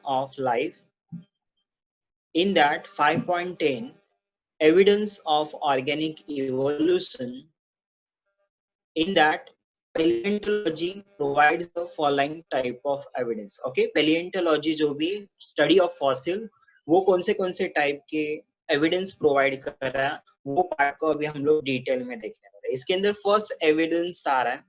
of life. In that 5.10, evidence of organic evolution. In that, paleontology provides the following type of evidence. Okay, paleontology जो भी study of fossil, वो कौन से type के evidence provide कर रहा है, वो पार्ट को अभी हम लोग डिटेल में देखने वाले हैं. इसके अंदर फर्स्ट एविडेंस आ रहा है,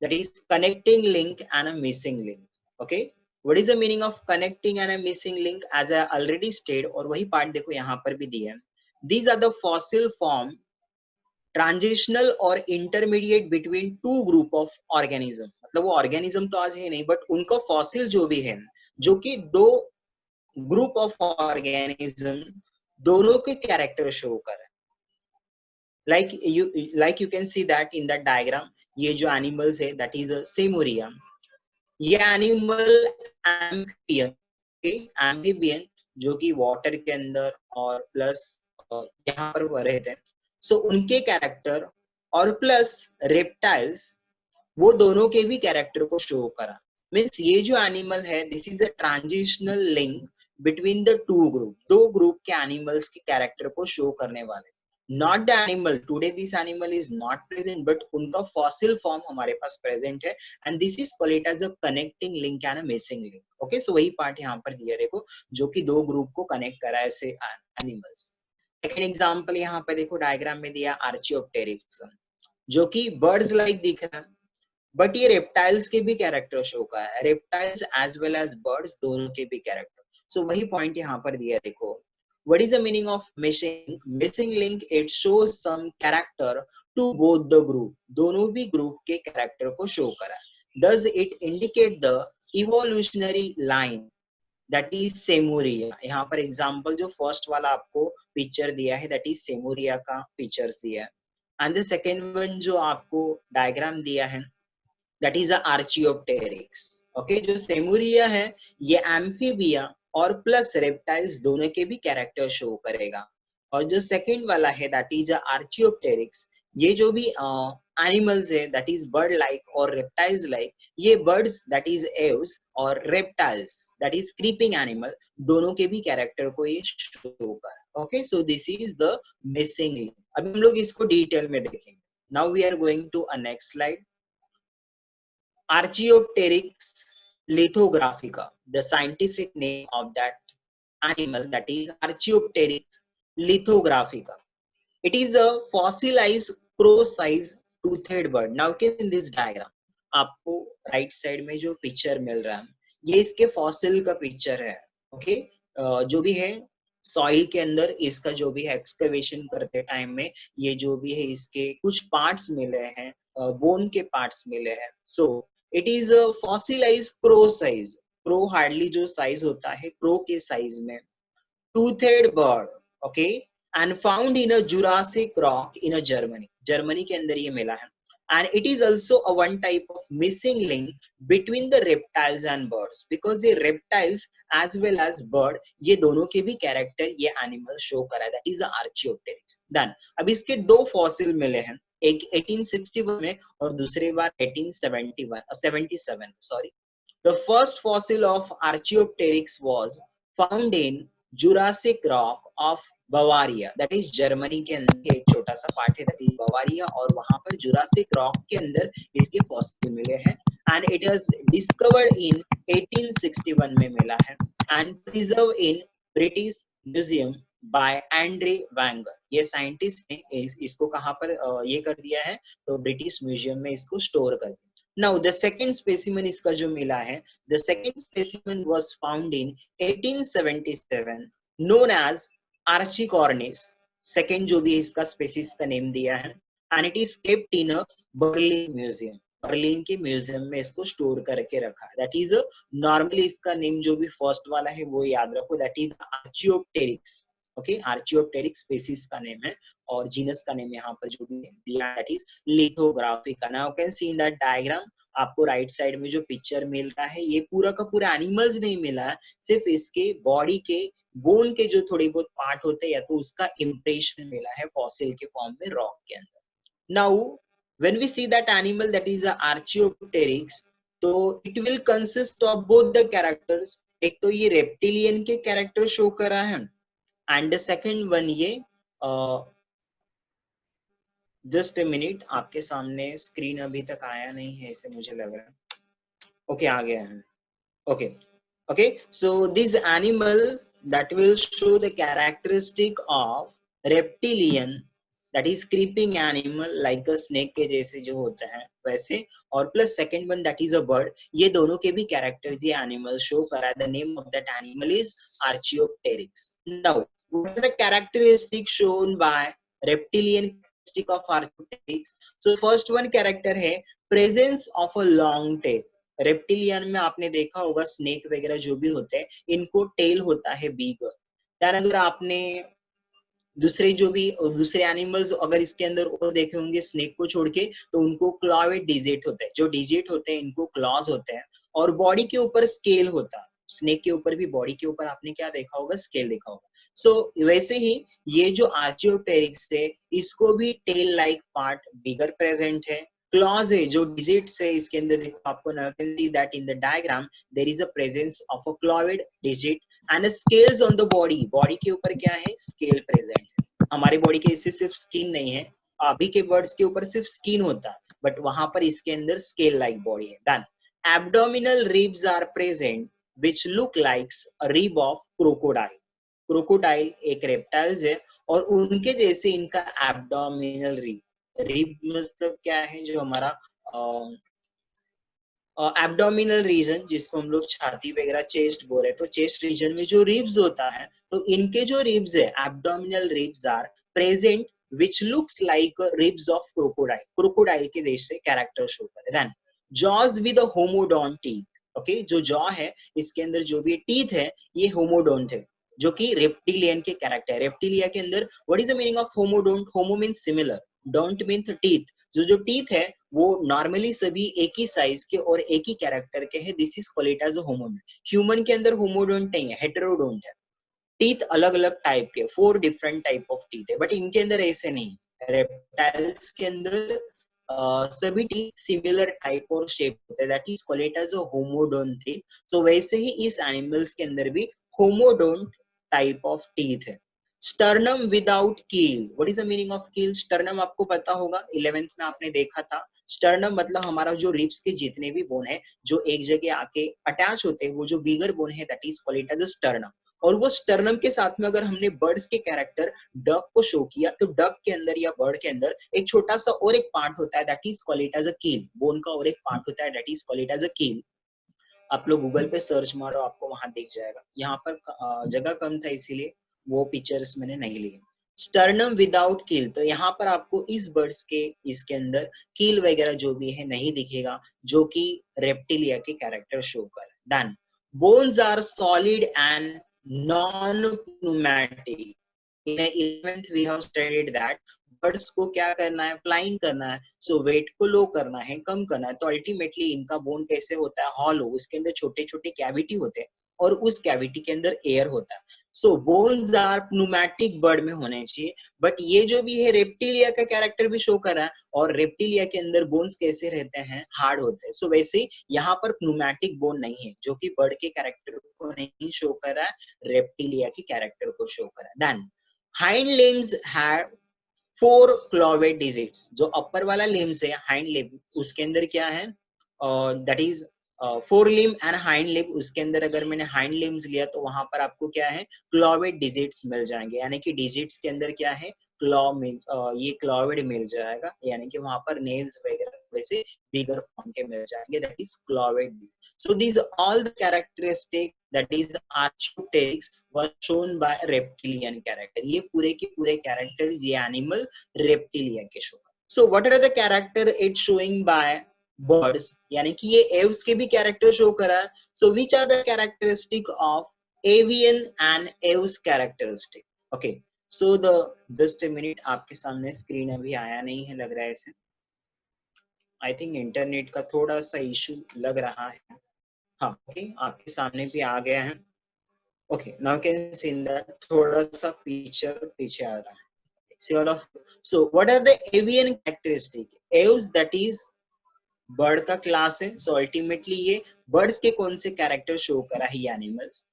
that is connecting link and a missing link. Okay, what is the meaning of connecting and a missing link? As I already stated, और वही पार्ट देखो यहाँ पर भी दिया है. These are the fossil form transitional और intermediate between two group of organism. मतलब वो ऑर्गेनिज्म तो आज है नहीं, बट उनका फॉसिल जो भी है, जो कि दो ग्रुप ऑफ ऑर्गेनिज्म दोनों के कैरेक्टर शो कर रहे हैं. Like you can see that in that diagram. ये जो एनिमल्स है दैट इज सेमोरिया. ये एनिमल एम्फीबियन जो कि वाटर के अंदर और प्लस यहाँ पर रहते हैं. सो उनके कैरेक्टर और प्लस रेप्टाइल्स, वो दोनों के भी कैरेक्टर को शो करा. मीन्स ये जो एनिमल है, this is a transitional link between the two group. दो ग्रुप के एनिमल्स के कैरेक्टर को शो करने वाले. Not the animal today, this animal is not present, but उनका फॉसिल फॉर्म हमारे पास प्रेजेंट है. And this is called as a connecting link and a missing link. Okay, so वही पार्ट यहाँ पर दिया देखो, जो कि दो ग्रुप को कनेक्ट करा ऐसे एनिमल्स. सेकेंड एग्जाम्पल यहाँ पे देखो डायग्राम में दिया आर्चियोप्टेरिक्स, जो कि बर्ड्स लाइक दिख रहा है, बट ये रेप्टाइल्स के भी कैरेक्टर शो का है. Reptiles as well as birds दोनों के भी कैरेक्टर. सो वही पॉइंट यहाँ पर दिया देखो. What is the meaning of missing link? It shows some character to both the group. दोनों भी ग्रुप के कैरेक्टर को शो करा. Does it indicate the evolutionary line that is Seymouria. यहाँ पर एग्जाम्पल जो फर्स्ट वाला आपको पिक्चर दिया है दैट इज सेमोरिया का पिक्चर दिया है. एंड द सेकेंड वन जो आपको डायग्राम दिया है that is a archaeopteryx. Okay, जो सेमोरिया है ये एम्फीबिया और प्लस रेप्टाइल्स दोनों के भी कैरेक्टर शो करेगा. और जो सेकंड वाला है दैट इज आर्चियोप्टेरिक्स, ये जो भी एनिमल्स है दैट इज बर्ड लाइक और रेप्टाइल्स लाइक, ये बर्ड्स दैट इज एव्स और reptiles that is creeping animal, दोनों के भी कैरेक्टर को ये शो कर. Okay, so this is the missing link. अब हम लोग इसको डिटेल में देखेंगे. Now we are going to a next slide. Archaeopteryx lithographica, the scientific name of that animal, that is Archaeopteryx lithographica. It is a fossilized crow-sized toothed bird. Now in this diagram, आपको right side में जो picture मिल रहा है, ये इसके fossil का picture है. Okay, जो भी है सॉइल के अंदर इसका जो भी है एक्सकवेशन करते टाइम में ये जो भी है इसके कुछ पार्ट्स मिले हैं, बोन के पार्ट्स मिले हैं. So it is a fossilised crow size. Crow hardly जो साइज होता है क्रो के साइज में, toothed bird. Okay, and found in a Jurassic rock in a Germany. Germany के अंदर ये मिला है. And it is also a one type of missing link between the reptiles and birds, because ये reptiles as well as bird, ये दोनों के भी कैरेक्टर ये एनिमल शो करा है. That is आर्चियोप्टेरिक्स. देन अब इसके दो फॉसिल मिले हैं, एक 1861 में और दूसरे बार 1877 sorry. The first fossil of Archaeopteryx was found in Jurassic Rock of Bavaria, that is Germany के अंदर एक छोटा सा पार्ट है that is Bavaria, और वहां पर Jurassic Rock के अंदर इसके फॉसिल मिले हैं. And it was discovered in 1861 में मिला है and preserved in British Museum by Andre Wenger. ये साइंटिस्ट ने इसको कहाँ पर ये कर दिया है, तो ब्रिटिश म्यूजियम में इसको स्टोर कर दिया. Now the second specimen इसका जो मिला है, the second specimen was found in 1877 known as Archicornis. second जो भी इसका स्पेसिस का नेम दिया है, and it is kept in a Berlin museum. Berlin के म्यूजियम में इसको स्टोर करके रखा है. दैट इज नॉर्मली इसका नेम जो भी फर्स्ट वाला है वो याद रखो, दैट इज आर्चियोप्टेरिक्स. ओके, आर्चियोप्टेरिक्स स्पीसीज का नेम है और जीनस का नेम यहाँ पर जो भी दिया है that is lithographica. Now can see in that diagram, आपको राइट साइड में जो पिक्चर मिल रहा है ये पूरा का पूरा एनिमल्स नहीं मिला है, सिर्फ इसके बॉडी के बोन के जो थोड़ी बहुत पार्ट होते हैं या तो उसका इम्प्रेशन मिला है फॉसिल के फॉर्म में रॉक के अंदर. Now when we see that animal that is a Archaeopteryx, तो it will consist of both the characters, एक तो ये रेप्टिलियन के कैरेक्टर शो करा है एंड सेकंड वन ये जस्ट ए मिनट, आपके सामने स्क्रीन अभी तक आया नहीं है ऐसे मुझे लग रहा है। ओके आ गया है। Okay okay, so this animal that will show the characteristic of reptilian, that is creeping animal like a snake के जैसे जो होता है वैसे, और plus second one that is a bird, ये दोनों के भी कैरेक्टर्स ये एनिमल शो करा है। The name of that animal is Archaeopteryx. Now what are the characteristics shown by reptilian characteristic of Archaeopteryx? So first one character है presence of a long tail. Reptilian में आपने देखा होगा snake वगैरह जो भी होते हैं इनको टेल होता है बिग। देन अगर आपने दूसरे जो भी दूसरे एनिमल्स अगर इसके अंदर और देखे होंगे स्नेक को छोड़ के, तो उनको क्लॉवेड डिजिट होते हैं, जो डिजिट होते हैं इनको क्लॉज होते हैं, और बॉडी के ऊपर स्केल होता है। स्नेक के ऊपर भी बॉडी के ऊपर आपने क्या देखा होगा, स्केल देखा होगा। सो वैसे ही ये जो आर्चियोप्टेरिक्स है इसको भी टेल लाइक पार्ट बिगर प्रेजेंट है, क्लॉज है जो डिजिट्स है इसके अंदर देखो आपको now can see that in the diagram there is a presence of a clawed digit and a scales on the body. Body के ऊपर क्या है, स्केल प्रेजेंट है। हमारे बॉडी के इससे सिर्फ स्किन नहीं है, अभी के बर्ड्स के ऊपर सिर्फ स्किन होता है, बट वहां पर इसके अंदर स्केल लाइक बॉडी है। Then abdominal ribs are present which look like a rib of crocodile. Crocodile एक रेप्टाइल्स है और उनके जैसे इनका एब्डोमिनल रिब, रिब मतलब क्या है, जो हमारा एब्डोमिनल रीजन जिसको हम लोग छाती वगैरह चेस्ट बोल रहे हैं, तो चेस्ट रीजन में जो रिब्स होता है, तो इनके जो रिब्स है abdominal ribs are present which looks like ribs of crocodile, crocodile के जैसे कैरेक्टर शो करे। Then jaws with homodont teeth, okay, जो जॉ है इसके अंदर जो भी टीथ है ये होमोडोंट है, जो कि रेप्टिलियन के कैरेक्टर है। रेप्टिलिया के अंदर what is the meaning of homodont, homo means similar, don't mean teeth, जो टीथ है वो नॉर्मली सभी एक ही साइज के और एक ही कैरेक्टर के हैं, this is called as homodont. Human के अंदर होमोडोंट नहीं है, हेटेरोडोंट है, टीथ अलग अलग टाइप के, 4 डिफरेंट टाइप ऑफ टीथ है, बट इनके अंदर ऐसे नहीं। रेप्टाइल्स के अंदर सभी टीथ सिमिलर टाइप और शेप होते हैं, that is called as homodont teeth. So वैसे ही इस एनिमल्स के अंदर भी होमोडोंट टाइप ऑफ टीथ है। Sternum without keel, what is the meaning of keel? Sternum आपको पता होगा 11th में आपने देखा था। स्टर्नम मतलब हमारा जो रिब्स के जितने भी बोन है जो एक जगह आके अटैच होते हैं, वो जो बिगर बोन है that is called as sternum. और वो स्टर्नम के साथ में अगर हमने बर्ड्स के कैरेक्टर डक को शो किया, तो डक के अंदर या बर्ड के अंदर एक छोटा सा और एक पार्ट होता है that is called as a keel, bone का और एक पार्ट होता है that is called as a keel. आप लोग गूगल पे सर्च मारो आपको वहां दिख जाएगा। यहाँ पर जगह कम था इसीलिए वो पिक्चर्स मैंने नहीं लिए। स्टर्नम विदाउट कील, तो यहाँ पर आपको इस बर्ड्स के इसके अंदर कील वगैरह जो भी है नहीं दिखेगा, जो कि रेप्टिलिया के कैरेक्टर शो कर। Then bones are solid and non pneumatic. In 11th we have studied that birds को क्या करना है, फ्लाइंग करना है, सो वेट को लो करना है, कम करना है, तो अल्टीमेटली इनका बोन कैसे होता है, हॉलो, उसके अंदर छोटे छोटे कैविटी होते हैं और उस कैविटी के अंदर एयर होता है। सो बोन्स आर प्नूमैटिक बर्ड में होने चाहिए, बट ये जो भी है रेप्टिलिया का कैरेक्टर भी शो कर रहा है, और रेप्टिलिया के अंदर बोन्स कैसे रहते हैं, हार्ड होते हैं। सो वैसे ही यहाँ पर प्नूमैटिक बोन नहीं है, जो कि बर्ड के कैरेक्टर को नहीं शो कर रहा है, रेप्टिलिया के कैरेक्टर को शो कर रहा है। Then hind limbs have 4 clawed digits, जो अपर वाला लिम्स है हाइंड लिम्ब, उसके अंदर क्या है, that is 4 limb and hind limb, उसके अंदर अगर मैंने हाइंड लिम्स लिया तो वहां पर आपको क्या है, क्लॉवेड डिजिट्स मिल जाएंगे, यानी कि डिजिट्स के अंदर क्या है, क्लॉ मिल, ये क्लॉवेड मिल जाएगा, यानी कि वहां पर नेल्स वगैरह वैसे बिगर फॉर्म के मिल जाएंगे, that is clawed. So these all the characteristic that is Archaeopteryx was shown by reptilian character. ये पूरे के पूरे characters ये animal reptilia के show। So what are the character it showing by birds? यानी कि ये aves के भी character show करा। So which are the characteristic of avian and aves characteristic? Okay. So the just a minute, आपके सामने screen अभी आया नहीं है लग रहा है ऐसे। I think इंटरनेट का थोड़ा सा इशू लग रहा है। हाँ, ओके, आपके सामने भी आ गया है। Okay, now can see that थोड़ा सा फीचर पीछे आ रहा है। So what are the avian characteristic? Aves that is bird का क्लास है, सो अल्टीमेटली ये बर्ड्स के कौन से कैरेक्टर शो करा है ये एनिमल्स।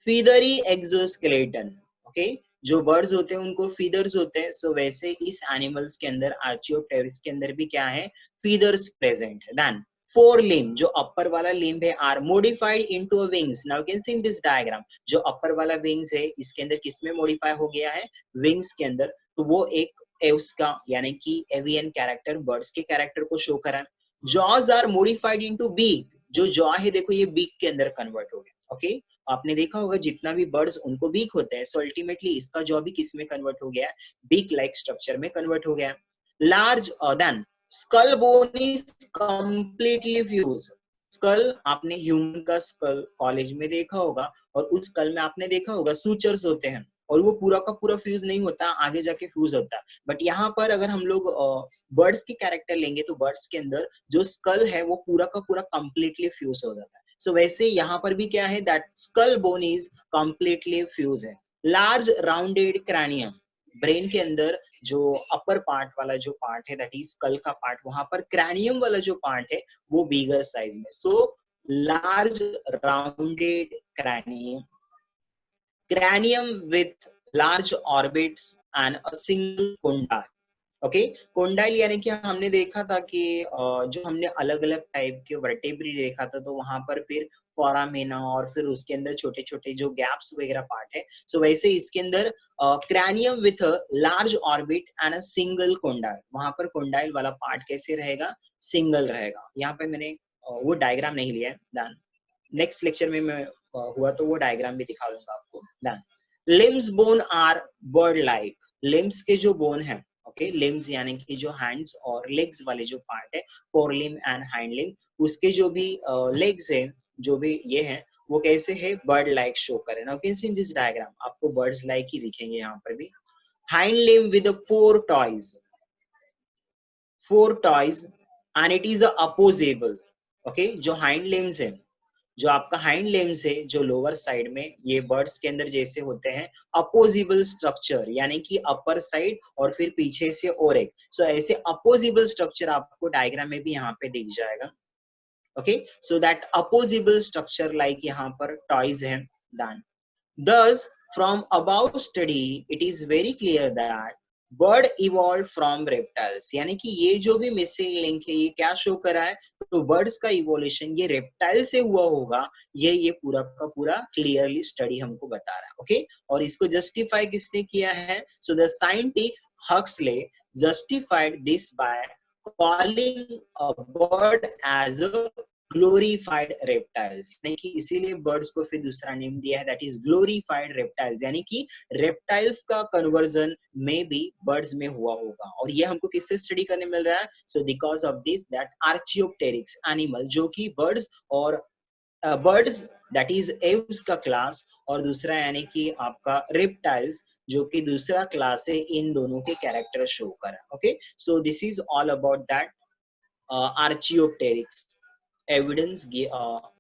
फीदरी एक्सोस्केलेटन, ओके, जो बर्ड्स होते हैं उनको फीदर्स होते हैं, सो वैसे इस एनिमल्स के अंदर आर्चियोप्टेरिक्स के अंदर भी क्या है, फीदर्स प्रेजेंट है। देन फोर लिम्ब, जो अपर वाला लिम्ब है are modified into a wings. Now you can see in this diagram, जो अपर वाला विंग्स है इसके अंदर किसमें मॉडिफाई हो गया है, विंग्स के अंदर, तो वो एक एव्स का यानी कि एवियन कैरेक्टर बर्ड्स के कैरेक्टर को शो करा। Jaws are modified into beak, जो जॉ है देखो ये बीक के अंदर कन्वर्ट हो गया, ओके। आपने देखा होगा जितना भी बर्ड्स उनको बीक होता है, सो अल्टीमेटली इसका जॉ भी किस में कन्वर्ट हो गया है, बीक लाइक स्ट्रक्चर में कन्वर्ट हो गया। Large then skull bone is completely fuse. Skull, आपने ह्यूमन का स्कल कॉलेज में देखा होगा, और उस स्कल में आपने देखा होगा सूचर्स होते हैं, और वो पूरा का पूरा फ्यूज नहीं होता, आगे जाके फ्यूज होता है। बट यहाँ पर अगर हम लोग बर्ड्स के कैरेक्टर लेंगे तो बर्ड्स के अंदर जो स्कल है वो पूरा का पूरा कंप्लीटली फ्यूज हो जाता है। सो वैसे यहाँ पर भी क्या है, that school bone is completely fuse है। लार्ज राउंडेड क्रैनियम, ब्रेन के अंदर जो अपर पार्ट वाला जो पार्ट है दैट इज स्कल का पार्ट, वहां पर क्रैनियम वाला जो पार्ट है वो बिगर साइज में, so large rounded cranium. cranium with large orbits and a single condyle, okay. Condyle यानी कि हमने देखा था कि जो हमने अलग अलग टाइप के वर्टेब्री देखा था, तो वहां पर फिर फोरामेना और फिर उसके अंदर छोटे छोटे जो गैप्स वगैरह पार्ट है, सो वैसे इसके अंदर cranium with large orbit and a single condyle, वहां पर कोंडाइल वाला पार्ट कैसे रहेगा, सिंगल रहेगा। यहाँ पे मैंने वो डायग्राम नहीं लिया है, देन नेक्स्ट लेक्चर में मैं हुआ तो वो डायग्राम भी दिखा दूंगा आपको। Then limbs bone are bird like, limbs के जो बोन है, ओके, लिम्स यानी कि जो हैंड्स और लेग्स वाले जो पार्ट है, फोर लिम एंड हाइंड लिम, उसके जो भी लेग्स है, जो भी ये है, वो कैसे है, बर्ड लाइक शो करे। Now can see in this diagram, आपको बर्ड्स लाइक ही दिखेंगे यहाँ पर भी। Hind limb with four toes, four toes and it is opposable, okay. जो हाइंड लिम्स है, जो आपका हाइंड लिम्स है, जो लोअर साइड में, ये बर्ड्स के अंदर जैसे होते हैं अपोजिबल स्ट्रक्चर, यानी कि अपर साइड और फिर पीछे से और एक, सो ऐसे अपोजिबल स्ट्रक्चर आपको डायग्राम में भी यहाँ पे दिख जाएगा, okay. So that opposable structure like यहाँ पर टॉयज है। Then thus from above study it is very clear that bird evolve from reptiles, यानी कि ये जो भी मिसिंग लिंक है ये क्या शो करा है, तो बर्ड्स का इवोल्यूशन ये रेप्टाइल से हुआ होगा, ये पूरा का पूरा क्लियरली स्टडी हमको बता रहा है, ओके। और इसको जस्टिफाई किसने किया है, so the scientist Huxley justified this by calling a bird as a glorified reptiles, यानी कि इसीलिए बर्ड्स को फिर दूसरा नेम दिया है, दैट इज ग्लोरीफाइड रेप्टाइल्स, यानी कि रेप्टाइल्स का कन्वर्जन में भी बर्ड्स में हुआ होगा। और ये हमको किससे स्टडी करने मिल रहा है, so because of this that archaeopteryx animal, जो कि बर्ड्स और बर्ड्स दैट इज एव्स का क्लास, और दूसरा यानी कि आपका रेप्टाइल्स जो कि दूसरा क्लास है, इन दोनों के कैरेक्टर शो करा, okay. So this is all about that archaeopteryx evidence